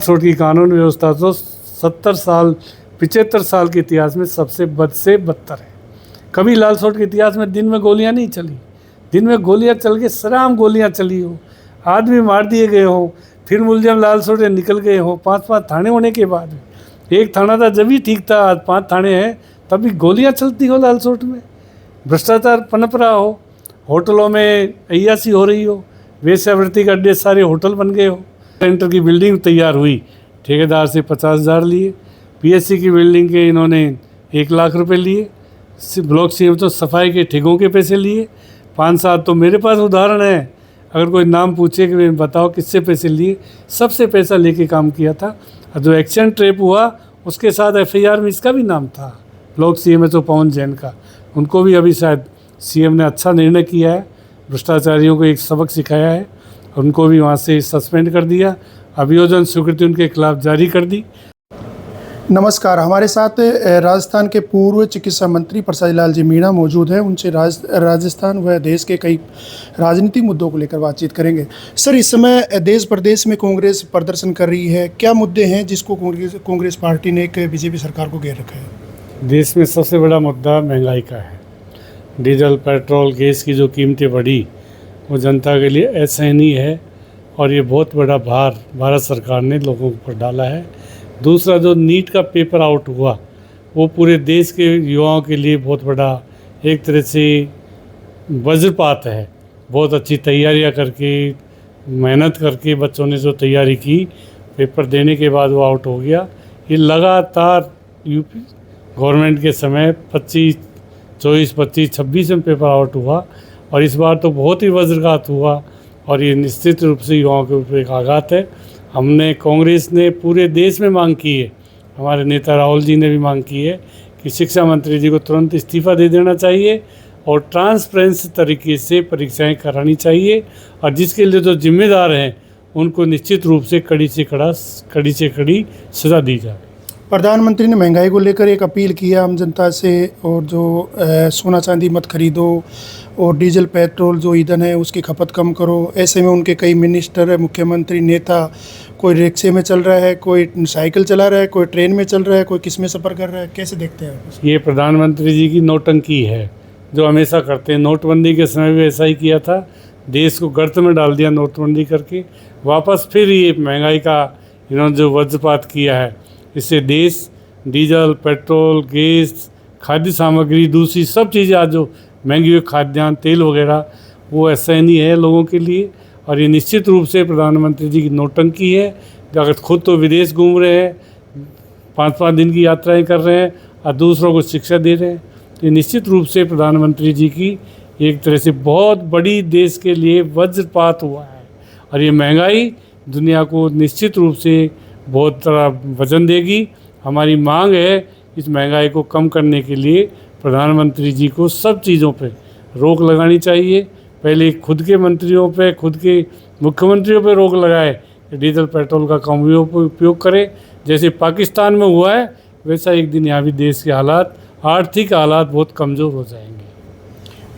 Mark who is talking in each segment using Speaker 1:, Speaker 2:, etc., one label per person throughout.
Speaker 1: लालसोट की कानून व्यवस्था तो 70 साल 75 साल के इतिहास में सबसे बद से बदतर है। कभी लालसोट के इतिहास में दिन में गोलियां नहीं चली। दिन में गोलियां चल के सराम गोलियां चली हो, आदमी मार दिए गए हो, फिर मुलजिम लालसोट से निकल गए हो। 5-5 थाने होने के बाद एक थाना था जब भी ठीक था, आज 5 थाने हैं तब भी गोलियां चलती हो लालसोट में। भ्रष्टाचार पनप रहा हो, होटलों में अय्यासी हो रही हो, वेश्यावृत्ति का अड्डे सारे होटल बन गए हो। सेंटर की बिल्डिंग तैयार हुई, ठेकेदार से 50,000 लिए। पीएससी की बिल्डिंग के इन्होंने 1 लाख रुपए लिए। ब्लॉक सीएम तो सफाई के ठेकों के पैसे लिए। 5-7 तो मेरे पास उदाहरण है, अगर कोई नाम पूछे कि बताओ किससे पैसे लिए, सबसे पैसा लेके काम किया था। और जो एक्शन ट्रेप हुआ उसके साथ एफआईआर में इसका भी नाम था, ब्लॉक सीएम तो पवन जैन का। उनको भी अभी शायद सीएम ने अच्छा निर्णय किया है, भ्रष्टाचारियों को एक सबक सिखाया है, उनको भी वहाँ से सस्पेंड कर दिया। अभियोजन स्वीकृति उनके खिलाफ जारी कर दी।
Speaker 2: नमस्कार, हमारे साथ राजस्थान के पूर्व चिकित्सा मंत्री प्रसाद लाल जी मीणा मौजूद हैं। उनसे राजस्थान व देश के कई राजनीतिक मुद्दों को लेकर बातचीत करेंगे। सर, इस समय देश प्रदेश में कांग्रेस प्रदर्शन कर रही है, क्या मुद्दे हैं जिसको कांग्रेस पार्टी ने बीजेपी सरकार को घेर रखा है?
Speaker 1: देश में सबसे बड़ा मुद्दा महंगाई का है। डीजल, पेट्रोल, गैस की जो कीमतें बढ़ी वो जनता के लिए असहनीय है और ये बहुत बड़ा भार भारत सरकार ने लोगों पर डाला है। दूसरा, जो नीट का पेपर आउट हुआ वो पूरे देश के युवाओं के लिए बहुत बड़ा एक तरह से वज्रपात है। बहुत अच्छी तैयारियां करके, मेहनत करके बच्चों ने जो तैयारी की, पेपर देने के बाद वो आउट हो गया। ये लगातार यूपी गवर्नमेंट के समय 25, 24, 25, 26 में पेपर आउट हुआ और इस बार तो बहुत ही वज्रघात हुआ और ये निश्चित रूप से युवाओं के ऊपर एक आघात है। हमने, कांग्रेस ने पूरे देश में मांग की है, हमारे नेता राहुल जी ने भी मांग की है कि शिक्षा मंत्री जी को तुरंत इस्तीफा दे देना चाहिए और ट्रांसपेरेंसी तरीके से परीक्षाएं करानी चाहिए और जिसके लिए जो जिम्मेदार हैं उनको निश्चित रूप से कड़ी से कड़ी सज़ा दी जाए।
Speaker 2: प्रधानमंत्री ने महंगाई को लेकर एक अपील की है आम जनता से, और जो सोना चांदी मत खरीदो और डीजल पेट्रोल जो ईंधन है उसकी खपत कम करो। ऐसे में उनके कई मिनिस्टर, मुख्यमंत्री, नेता, कोई रिक्शे में चल रहा है, कोई साइकिल चला रहा है, कोई ट्रेन में चल रहा है, कोई किस में सफ़र कर रहा है। कैसे देखते हैं आप?
Speaker 1: ये प्रधानमंत्री जी की नौटंकी है जो हमेशा करते हैं। नोटबंदी के समय भी ऐसा ही किया था, देश को गर्त में डाल दिया नोटबंदी करके। वापस फिर ये महंगाई का इन्होंने जो वज्रपात किया है, इससे देश डीजल, पेट्रोल, गैस, खाद्य सामग्री, दूसरी सब चीज़ें आज जो महंगी हुई, खाद्यान्न, तेल वगैरह, वो असहनीय है लोगों के लिए। और ये निश्चित रूप से प्रधानमंत्री जी की नौटंकी है। अगर खुद तो विदेश घूम रहे हैं, 5-5 दिन की यात्राएं कर रहे हैं और दूसरों को शिक्षा दे रहे हैं, तो ये निश्चित रूप से प्रधानमंत्री जी की एक तरह से बहुत बड़ी देश के लिए वज्रपात हुआ है। और ये महंगाई दुनिया को निश्चित रूप से बहुत तरह वजन देगी। हमारी मांग है इस महंगाई को कम करने के लिए प्रधानमंत्री जी को सब चीज़ों पे रोक लगानी चाहिए। पहले खुद के मंत्रियों पे, खुद के मुख्यमंत्रियों पे रोक लगाए कि डीजल पेट्रोल का कम उपयोग करें। जैसे पाकिस्तान में हुआ है वैसा एक दिन यहाँ भी देश के हालात, आर्थिक हालात बहुत कमज़ोर हो जाएंगे।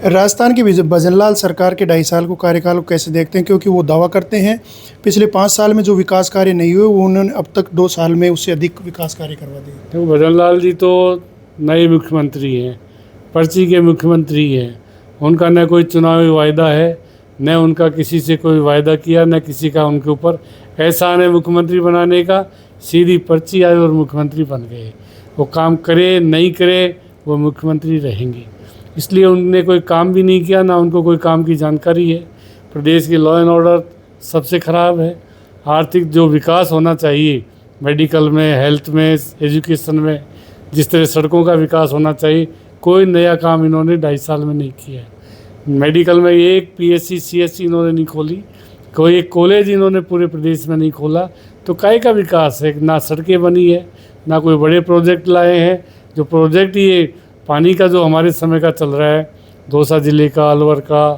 Speaker 2: राजस्थान की भजनलाल सरकार के 2.5 साल को कार्यकाल को कैसे देखते हैं? क्योंकि वो दावा करते हैं पिछले 5 साल में जो विकास कार्य नहीं हुए वो उन्होंने अब तक 2 साल में उससे अधिक विकास कार्य करवा दिए।
Speaker 1: तो भजनलाल जी तो नए मुख्यमंत्री हैं, पर्ची के मुख्यमंत्री हैं। उनका न कोई चुनावी वायदा है, न उनका किसी से कोई वायदा किया, न किसी का उनके ऊपर एहसान है मुख्यमंत्री बनाने का। सीधी पर्ची आई और मुख्यमंत्री बन गए। वो काम करे नहीं करे वो मुख्यमंत्री रहेंगे, इसलिए उनने कोई काम भी नहीं किया, ना उनको कोई काम की जानकारी है। प्रदेश की लॉ एंड ऑर्डर सबसे ख़राब है। आर्थिक जो विकास होना चाहिए, मेडिकल में, हेल्थ में, एजुकेशन में, जिस तरह सड़कों का विकास होना चाहिए, कोई नया काम इन्होंने 2.5 साल में नहीं किया है। मेडिकल में एक पीएससी, सीएससी इन्होंने नहीं खोली, कोई एक कॉलेज इन्होंने पूरे प्रदेश में नहीं खोला, तो काहे का विकास है? ना सड़कें बनी है, ना कोई बड़े प्रोजेक्ट लाए हैं। जो प्रोजेक्ट ये पानी का जो हमारे समय का चल रहा है, दौसा ज़िले का, अलवर का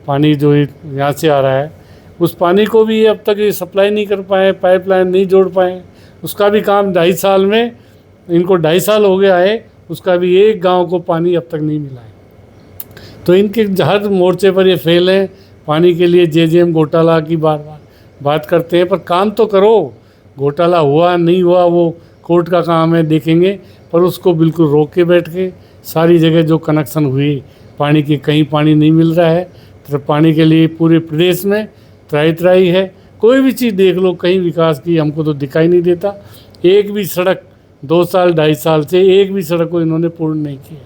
Speaker 1: पानी जो यहाँ से आ रहा है, उस पानी को भी अब तक ये सप्लाई नहीं कर पाए, पाइपलाइन नहीं जोड़ पाए। उसका भी काम 2.5 साल में, इनको 2.5 साल हो गया है, उसका भी एक गांव को पानी अब तक नहीं मिला है। तो इनके हर मोर्चे पर ये फेल हैं। पानी के लिए जेजेएम घोटाला की बार बार बात करते हैं, पर काम तो करो। घोटाला हुआ नहीं हुआ वो कोर्ट का काम है, देखेंगे, पर उसको बिल्कुल रोक के बैठ के सारी जगह जो कनेक्शन हुई पानी की, कहीं पानी नहीं मिल रहा है, तो पानी के लिए पूरे प्रदेश में त्राही त्राही है। कोई भी चीज़ देख लो, कहीं विकास की हमको तो दिखाई नहीं देता। एक भी सड़क 2 साल 2.5 साल से एक भी सड़क को इन्होंने पूर्ण नहीं किया।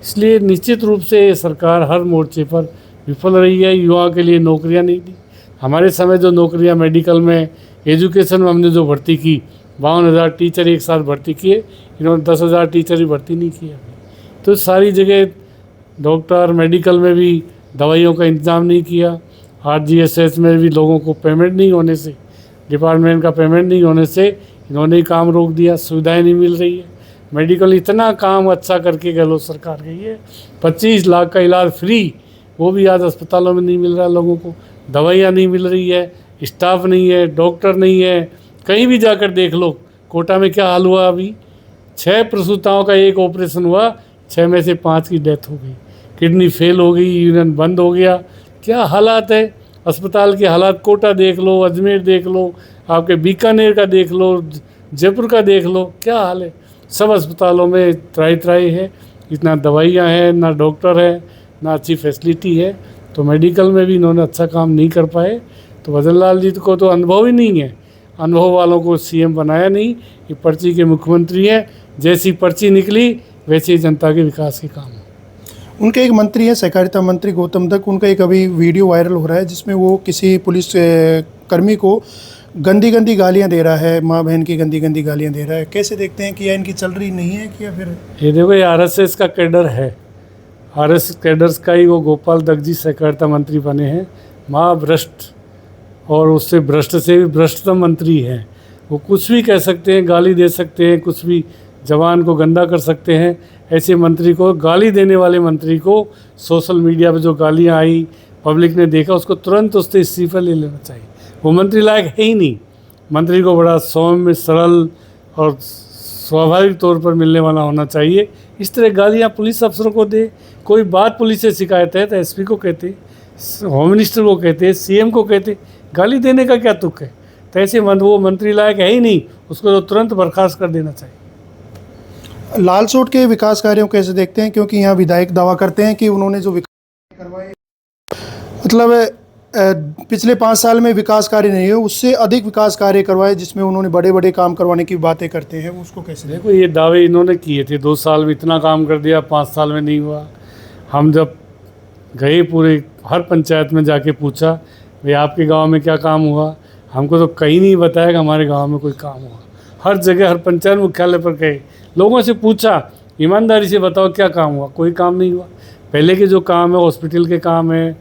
Speaker 1: इसलिए निश्चित रूप से ये सरकार हर मोर्चे पर विफल रही है। युवाओं के लिए नौकरियां नहीं दी। हमारे समय जो नौकरियां मेडिकल में, एजुकेशन में हमने जो भर्ती की, 52,000 टीचर एक साथ भर्ती किए, इन्होंने 10,000 टीचर ही भर्ती नहीं किया। तो सारी जगह डॉक्टर, मेडिकल में भी दवाइयों का इंतज़ाम नहीं किया। RGSS में भी लोगों को पेमेंट नहीं होने से, डिपार्टमेंट का पेमेंट नहीं होने से इन्होंने ही काम रोक दिया, सुविधाएं नहीं मिल रही है। मेडिकल इतना काम अच्छा करके गहलोत सरकार गई है, 25 लाख का इलाज फ्री, वो भी आज अस्पतालों में नहीं मिल रहा लोगों को, दवाइयाँ नहीं मिल रही है, स्टाफ नहीं है, डॉक्टर नहीं है। कहीं भी जाकर देख लो, कोटा में क्या हाल हुआ, अभी 6 प्रसूताओं का एक ऑपरेशन हुआ, 6 में से 5 की डेथ हो गई, किडनी फेल हो गई, यूरिन बंद हो गया। क्या हालात है अस्पताल के हालात। कोटा देख लो, अजमेर देख लो, आपके बीकानेर का देख लो, जयपुर का देख लो, क्या हाल है। सब अस्पतालों में त्राही त्राही है, इतना दवाइयाँ हैं, ना डॉक्टर है, ना अच्छी फैसिलिटी है। तो मेडिकल में भी इन्होंने अच्छा काम नहीं कर पाए। तो भजन लाल जी को तो अनुभव ही नहीं है, अनुभव वालों को CM बनाया नहीं। ये पर्ची के मुख्यमंत्री हैं, जैसी पर्ची निकली वैसे जनता के विकास के काम।
Speaker 2: उनके एक मंत्री हैं, सहकारिता मंत्री गौतम दत्त, उनका एक अभी वीडियो वायरल हो रहा है जिसमें वो किसी पुलिस कर्मी को गंदी गंदी गालियां दे रहा है, माँ बहन की गंदी गंदी गालियां दे रहा है। कैसे देखते हैं कि यह इनकी चल रही नहीं है कि या फिर
Speaker 1: ये देखो, ये RSS का कैडर है, RSS कैडर्स का ही वो गोपाल दत्त जी सहकारिता मंत्री बने हैं। महाभ्रष्ट, और उससे भ्रष्ट से भी भ्रष्टतम मंत्री हैं। वो कुछ भी कह सकते हैं, गाली दे सकते हैं, कुछ भी जवान को गंदा कर सकते हैं। ऐसे मंत्री को, गाली देने वाले मंत्री को, सोशल मीडिया पे जो गालियां आई, पब्लिक ने देखा, उसको तुरंत उससे इस्तीफा ले लेना चाहिए। वो मंत्री लायक है ही नहीं। मंत्री को बड़ा सौम्य, सरल और स्वाभाविक तौर पर मिलने वाला होना चाहिए। इस तरह गालियां पुलिस अफसरों को दे, कोई बात पुलिस से शिकायत है तो SP को कहते, होम मिनिस्टर को कहते, CM को कहते, गाली देने का क्या तुक है। तो ऐसे वो मंत्री लायक है ही नहीं, उसको तो तुरंत बर्खास्त कर देना चाहिए।
Speaker 2: लालसोट के विकास कार्यों को कैसे देखते हैं, क्योंकि यहाँ विधायक दावा करते हैं कि उन्होंने जो विकास करवाए, मतलब पिछले 5 साल में विकास कार्य नहीं है, उससे अधिक विकास कार्य करवाए, जिसमें उन्होंने बड़े बड़े काम करवाने की बातें करते हैं। उसको कैसे
Speaker 1: देखो, ये दावे इन्होंने किए थे 2 साल में इतना काम कर दिया, 5 साल में नहीं हुआ। हम जब गए, पूरे हर पंचायत में जाके पूछा, भाई आपके गांव में क्या काम हुआ, हमको तो कहीं नहीं बताया कि हमारे गांव में कोई काम हुआ। हर जगह, हर पंचायत मुख्यालय पर गए, लोगों से पूछा, ईमानदारी से बताओ क्या काम हुआ, कोई काम नहीं हुआ। पहले के जो काम है, हॉस्पिटल के काम है,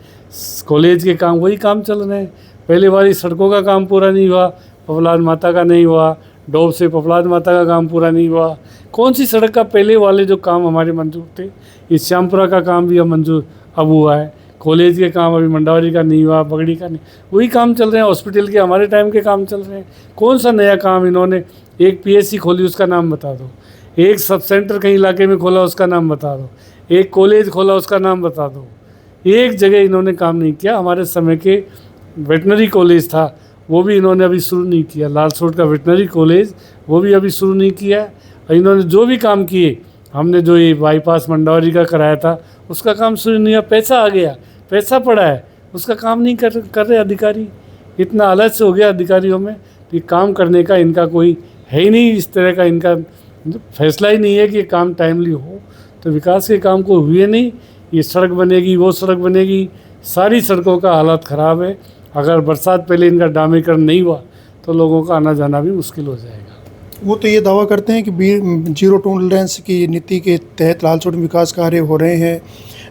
Speaker 1: कॉलेज के काम, वही काम चल रहे हैं। पहले वाली सड़कों का काम पूरा नहीं हुआ, पपलाद माता का नहीं हुआ, डोब से पपलाद माता का काम पूरा नहीं हुआ। कौन सी सड़क का पहले वाले जो काम हमारे मंजूर थे, इस श्यामपुरा का काम भी अब मंजूर अब हुआ है। कॉलेज के काम अभी मंडावरी का नहीं हुआ, बगड़ी का नहीं, वही काम चल रहे हैं। हॉस्पिटल के हमारे टाइम के काम चल रहे हैं। कौन सा नया काम इन्होंने, एक PSC खोली उसका नाम बता दो, एक सब सेंटर कहीं इलाके में खोला उसका नाम बता दो, एक कॉलेज खोला उसका नाम बता दो। एक जगह इन्होंने काम नहीं किया। हमारे समय के वेटनरी कॉलेज था, वो भी इन्होंने अभी शुरू नहीं किया। लालसोट का वेटनरी कॉलेज, वो भी अभी शुरू नहीं किया। और इन्होंने जो भी काम किए, हमने जो ये बाईपास मंडावरी का कराया था, उसका काम शुरू नहीं हुआ। पैसा आ गया, पैसा पड़ा है, उसका काम नहीं कर रहे अधिकारी। इतना आलस्य हो गया अधिकारियों में कि काम करने का इनका कोई है ही नहीं। इस तरह का इनका फैसला ही नहीं है कि काम टाइमली हो। तो विकास के काम को हुए नहीं। ये सड़क बनेगी, वो सड़क बनेगी, सारी सड़कों का हालत ख़राब है। अगर बरसात पहले इनका डामरीकरण नहीं हुआ तो लोगों का आना जाना भी मुश्किल हो जाएगा।
Speaker 2: वो तो ये दावा करते हैं कि जीरो टॉलरेंस की नीति के तहत लालसोट में विकास कार्य हो रहे हैं,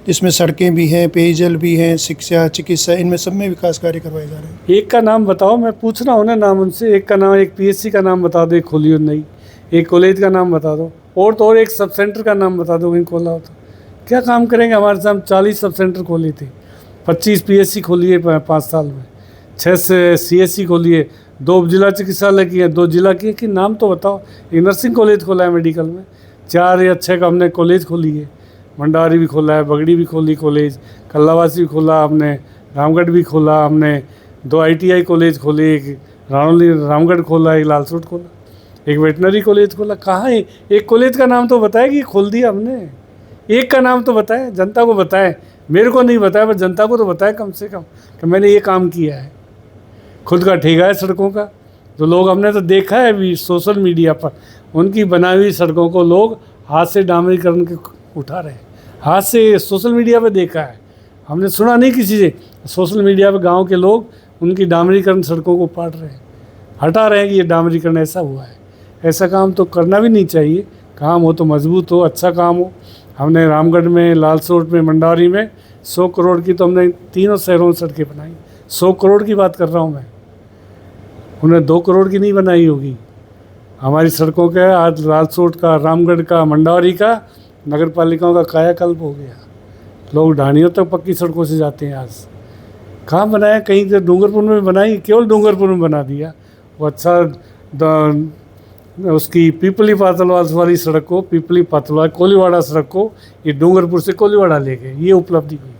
Speaker 2: जिसमें सड़कें भी हैं, पेयजल भी हैं, शिक्षा, चिकित्सा, इनमें सब में विकास कार्य करवाए जा रहे हैं।
Speaker 1: एक का नाम बताओ, मैं पूछ रहा हूँ ना नाम उनसे। एक का नाम, एक PSC का नाम बता दो, एक खोली हो नहीं, एक कॉलेज का नाम बता दो, और तो और एक सब सेंटर का नाम बता दो कहीं खोला हो तो। क्या काम करेंगे। हमारे साथ 40 सब सेंटर खोले थे, 25 PSC खोली है 5 साल में, 6 से CSC खोली है, 2 जिला चिकित्सालय की है, 2 जिला की है। कि नाम तो बताओ। एक नर्सिंग कॉलेज खोला है मेडिकल में, 4 या 6 का हमने कॉलेज खोली है। मंडारी भी खोला है, बगड़ी भी खोली कॉलेज, कल्लावासी भी खोला हमने, रामगढ़ भी खोला हमने, 2 ITI कॉलेज खोले, एक रामगढ़ खोला, एक लालसोट खोला, एक वेटनरी कॉलेज खोला। कहाँ है? एक कॉलेज का नाम तो बताया कि खोल दिया हमने, एक का नाम तो बताए, जनता को बताए। मेरे को नहीं बताया पर जनता को तो बताया कम से कम कि मैंने ये काम किया है। खुद का ठेका है सड़कों का, तो लोग हमने तो देखा है अभी सोशल मीडिया पर, उनकी बनाई हुई सड़कों को लोग हाथ से डामरीकरण के उठा रहे हैं, हाथ से सोशल मीडिया पे देखा है, हमने सुना नहीं किसी से। सोशल मीडिया पे गांव के लोग उनकी डामरीकरण सड़कों को पाट रहे हैं, हटा रहे हैं कि ये डामरीकरण ऐसा हुआ है। ऐसा काम तो करना भी नहीं चाहिए। काम हो तो मजबूत हो, अच्छा काम हो। हमने रामगढ़ में, लालसोट में, मंडारी में 100 करोड़ की तो हमने तीनों शहरों में सड़कें बनाई। 100 करोड़ की बात कर रहा हूँ मैं, उन्हें 2 करोड़ की नहीं बनाई होगी। हमारी सड़कों का आज लालसोट का, रामगढ़ का, मंडारी का, नगर पालिकाओं का कायाकल्प हो गया। लोग ढाणियों तक पक्की सड़कों से जाते हैं। आज कहाँ बनाया? कहीं तो डूंगरपुर में बनाई, केवल डूंगरपुर में बना दिया। वो अच्छा उसकी पीपली पातलवाल वाली सड़क को, पीपली पातलवाल कोलीवाड़ा सड़क को ये डूंगरपुर से कोलीवाड़ा ले गए, ये उपलब्धि हुई।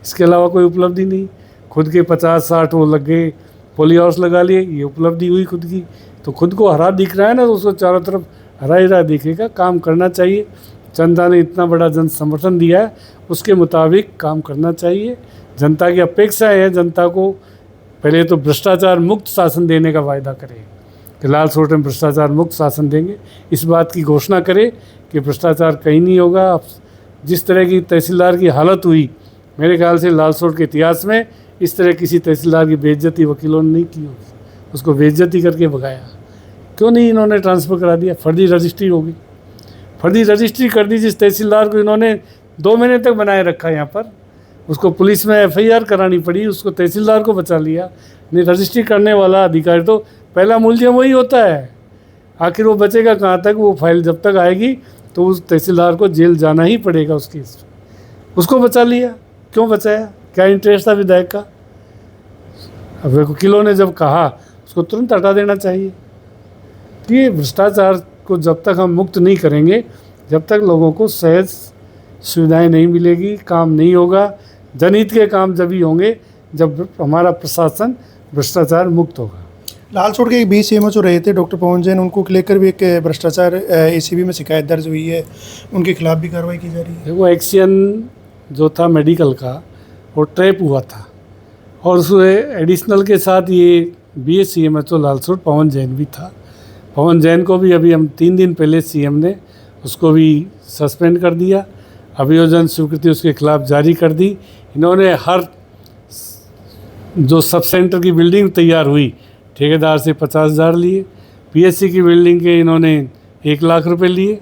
Speaker 1: इसके अलावा कोई उपलब्धि नहीं। खुद के 50-60 वो लग गए, पोली हाउस लगा लिए, ये उपलब्धि हुई खुद की। तो खुद को हरा दिख रहा है ना, तो उसको चारों तरफ हरा ही हरा दिखेगा। काम करना चाहिए। जनता ने इतना बड़ा जन समर्थन दिया है, उसके मुताबिक काम करना चाहिए। जनता की अपेक्षा है जनता को पहले तो भ्रष्टाचार मुक्त शासन देने का वायदा करे कि लालसोट में भ्रष्टाचार मुक्त शासन देंगे। इस बात की घोषणा करे कि भ्रष्टाचार कहीं नहीं होगा। अब जिस तरह की तहसीलदार की हालत हुई, मेरे ख्याल से लालसोट के इतिहास में इस तरह किसी तहसीलदार की बेइज्जती वकीलों ने नहीं की होगी। उसको बेइज्जती करके भगाया। क्यों नहीं इन्होंने ट्रांसफ़र करा दिया? फर्जी रजिस्ट्री होगी, फर्जी रजिस्ट्री कर दी। जिस तहसीलदार को इन्होंने 2 महीने तक बनाए रखा यहाँ पर, उसको पुलिस में FIR करानी पड़ी, उसको तहसीलदार को बचा लिया। नहीं, रजिस्ट्री करने वाला अधिकारी तो पहला मुलजिम वही होता है। आखिर वो बचेगा कहाँ तक? वो फाइल जब तक आएगी तो उस तहसीलदार को जेल जाना ही पड़ेगा उस केस में। उसको बचा लिया। क्यों बचाया? क्या इंटरेस्ट था विधायक का? अब वकीलों ने जब कहा उसको तुरंत हटा देना चाहिए। तो ये भ्रष्टाचार को जब तक हम मुक्त नहीं करेंगे, जब तक लोगों को सहज सुविधाएं नहीं मिलेगी, काम नहीं होगा। जनहित के काम जब ही होंगे जब हमारा प्रशासन भ्रष्टाचार मुक्त होगा।
Speaker 2: लालसोट के एक BCMO जो रहे थे डॉक्टर पवन जैन, उनको लेकर भी एक भ्रष्टाचार ACB में शिकायत दर्ज हुई है, उनके खिलाफ भी कार्रवाई की जा रही है।
Speaker 1: वो एक्शन जो था मेडिकल का, वो ट्रैप हुआ था और उस एडिशनल के साथ ये BCMO लालसोट पवन जैन भी था। पवन जैन को भी अभी हम 3 दिन पहले CM ने उसको भी सस्पेंड कर दिया। अभियोजन स्वीकृति उसके खिलाफ जारी कर दी। इन्होंने हर जो सब सेंटर की बिल्डिंग तैयार हुई ठेकेदार से 50,000 लिए। PSC की बिल्डिंग के इन्होंने 1 लाख रुपए लिए।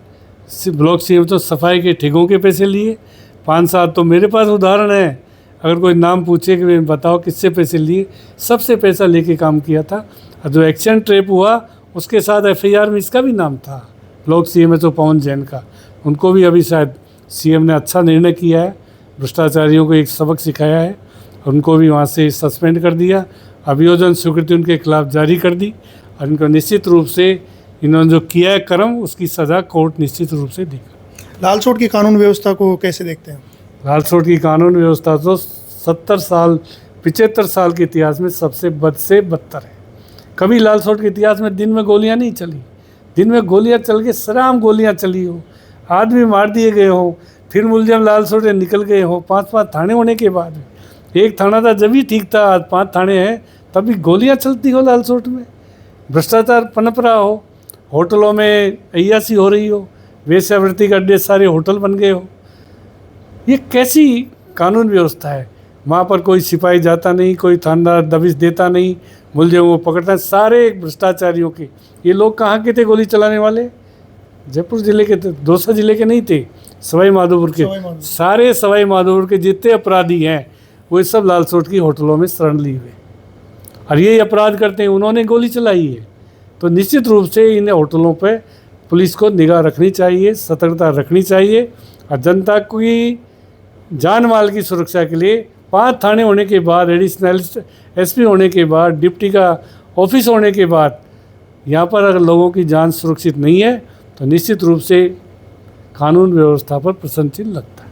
Speaker 1: ब्लॉक CM तो सफाई के ठेकों के पैसे लिए। 5-7 तो मेरे पास उदाहरण है, अगर कोई नाम पूछे कि बताओ किससे पैसे लिए, सबसे पैसा लेके काम किया था। और जो एक्शन ट्रेप हुआ उसके साथ FIR में इसका भी नाम था, ब्लॉक CM पवन जैन का। उनको भी अभी शायद CM ने अच्छा निर्णय किया है, भ्रष्टाचारियों को एक सबक सिखाया है और उनको भी वहाँ से सस्पेंड कर दिया। अभियोजन स्वीकृति उनके खिलाफ जारी कर दी और इनको निश्चित रूप से इन्होंने जो किया है कर्म, उसकी सज़ा कोर्ट निश्चित रूप से देगा।
Speaker 2: लालसोट की कानून व्यवस्था को कैसे देखते हैं?
Speaker 1: लालसोट की कानून व्यवस्था तो 75 साल के इतिहास में सबसे बद से बदतर है। कभी लालसोट के इतिहास में दिन में गोलियां नहीं चली। दिन में गोलियां चल के सराम गोलियां चली हो, आदमी मार दिए गए हो, फिर मुलजिम लालसोट से निकल गए हो। 5-5 थाने होने के बाद, एक थाना था जब भी ठीक था, आज 5 थाने हैं तब भी गोलियां चलती हो लालसोट में। भ्रष्टाचार पनप रहा हो, होटलों में अय्यासी हो रही हो, वेश्यावृत्ति के अड्डे सारे होटल बन गए हो। ये कैसी कानून व्यवस्था है? वहाँ पर कोई सिपाही जाता नहीं, कोई थानेदार दबिश देता नहीं, मुलजिमों को पकड़ता है। सारे भ्रष्टाचारियों के ये लोग कहाँ के थे गोली चलाने वाले? जयपुर जिले के थे, दौसा जिले के नहीं थे, सवाई माधोपुर के। सारे सवाई माधोपुर के जितने अपराधी हैं वो सब लालसोट की होटलों में शरण लिए हुए और यही अपराध करते हैं। उन्होंने गोली चलाई है। तो निश्चित रूप से इन होटलों पे पुलिस को निगाह रखनी चाहिए, सतर्कता रखनी चाहिए और जनता की जान माल की सुरक्षा के लिए 5 थाने होने के बाद, एडिशनल SP होने के बाद, डिप्टी का ऑफिस होने के बाद, यहाँ पर अगर लोगों की जान सुरक्षित नहीं है तो निश्चित रूप से कानून व्यवस्था पर प्रश्न चिन्ह लगता है।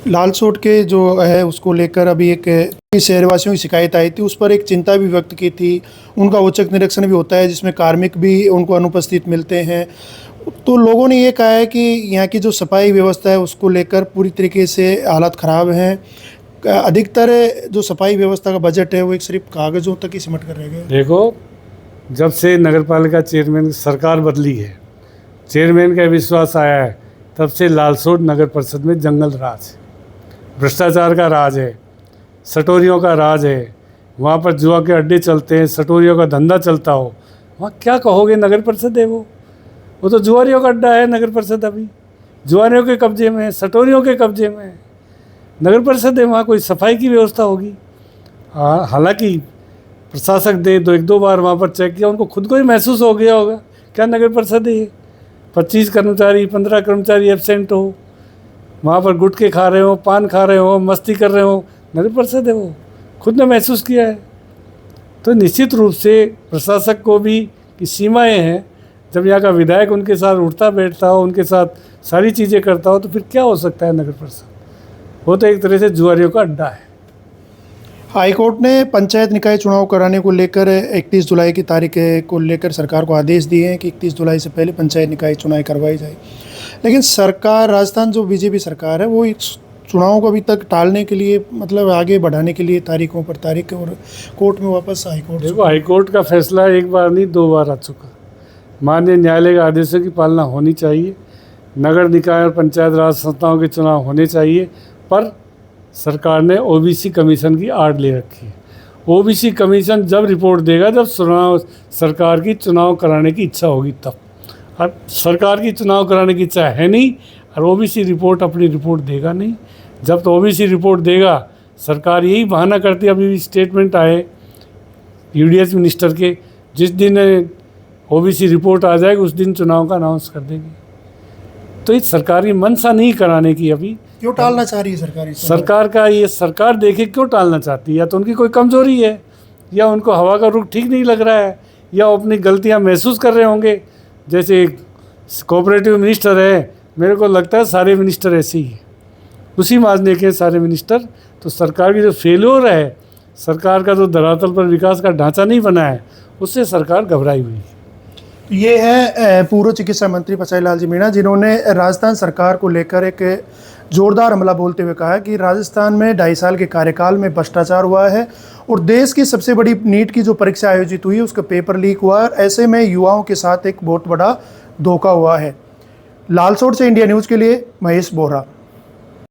Speaker 2: लालसोट के जो है उसको लेकर अभी एक शहरवासियों की शिकायत आई थी, उस पर एक चिंता भी व्यक्त की थी। उनका औचक निरीक्षण भी होता है जिसमें कार्मिक भी उनको अनुपस्थित मिलते हैं। तो लोगों ने ये कहा है कि यहाँ की जो सफाई व्यवस्था है उसको लेकर पूरी तरीके से हालत ख़राब हैं। अधिकतर जो सफाई व्यवस्था का बजट है वो एक सिर्फ कागज़ों तक ही सिमट कर रह गया।
Speaker 1: देखो, जब से नगर पालिका चेयरमैन सरकार बदली है, चेयरमैन का विश्वास आया है, तब से लालसोट नगर परिषद में जंगल राज है, भ्रष्टाचार का राज है, सटोरियों का राज है। वहाँ पर जुआ के अड्डे चलते हैं, सटोरियों का धंधा चलता हो, वहाँ क्या कहोगे? नगर परिषद है वो तो जुआरियों का अड्डा है। नगर परिषद अभी जुआरियों के कब्जे में है, सटोरियों के कब्जे में है। नगर परिषद है, वहाँ कोई सफाई की व्यवस्था होगी? हालांकि प्रशासक ने एक दो बार वहाँ पर चेक किया, उनको खुद को ही महसूस हो गया होगा क्या नगर परिषद है ये। 25 कर्मचारी 15 कर्मचारी एब्सेंट हो, वहाँ पर गुटखे खा रहे हो, पान खा रहे हो, मस्ती कर रहे हो, नगर परिषद है वो, खुद ने महसूस किया है। तो निश्चित रूप से प्रशासक को भी की सीमाएं हैं। जब यहाँ का विधायक उनके साथ उठता बैठता हो, उनके साथ सारी चीज़ें करता हो, तो फिर क्या हो सकता है नगर परिषद? वो तो एक तरह से जुआरियों का अड्डा है।
Speaker 2: हाईकोर्ट ने पंचायत निकाय चुनाव कराने को लेकर 31 जुलाई की तारीख को लेकर सरकार को आदेश दिए हैं कि 31 जुलाई से पहले पंचायत निकाय चुनाव करवाई जाए। लेकिन सरकार, राजस्थान जो बीजेपी सरकार है, वो इस चुनाव को अभी तक टालने के लिए, मतलब आगे बढ़ाने के लिए तारीखों पर तारीख और कोर्ट में वापस हाईकोर्ट।
Speaker 1: देखो, हाईकोर्ट का फैसला एक बार नहीं 2 बार आ चुका। माननीय न्यायालय के आदेशों की पालना होनी चाहिए। नगर निकाय और पंचायत राज संस्थाओं के चुनाव होने चाहिए, पर सरकार ने ओबीसी कमीशन की आड़ ले रखी है। ओबीसी कमीशन जब रिपोर्ट देगा, जब सरकार की चुनाव कराने की इच्छा होगी तब। अब सरकार की चुनाव कराने की इच्छा है नहीं, और ओबीसी रिपोर्ट अपनी रिपोर्ट देगा नहीं। जब तो ओबीसी रिपोर्ट देगा, सरकार यही बहाना करती है। अभी भी स्टेटमेंट आए यूडीएच मिनिस्टर के, जिस दिन ओबीसी रिपोर्ट आ जाएगी उस दिन चुनाव का अनाउंस कर देगी। तो इस सरकारी मंशा नहीं कराने की। अभी
Speaker 2: क्यों टालना चाह रही है
Speaker 1: सरकार का ये सरकार देखे क्यों टालना चाहती है? या तो उनकी कोई कमजोरी है, या उनको हवा का रुख ठीक नहीं लग रहा है, या वो अपनी गलतियां महसूस कर रहे होंगे। जैसे कोऑपरेटिव मिनिस्टर है, मेरे को लगता है सारे मिनिस्टर ऐसे ही हैं, उसी माजने के सारे मिनिस्टर। तो सरकार की जो फेल्योर है, सरकार का जो धरातल पर विकास का ढांचा नहीं बना है, उससे सरकार घबराई हुई है।
Speaker 2: ये है पूर्व चिकित्सा मंत्री परसाईलाल जी मीणा, जिन्होंने राजस्थान सरकार को लेकर एक जोरदार हमला बोलते हुए कहा कि राजस्थान में 2.5 साल के कार्यकाल में भ्रष्टाचार हुआ है और देश की सबसे बड़ी नीट की जो परीक्षा आयोजित हुई है उसका पेपर लीक हुआ है। ऐसे में युवाओं के साथ एक बहुत बड़ा धोखा हुआ है। लालसोट से इंडिया न्यूज़ के लिए महेश बोहरा।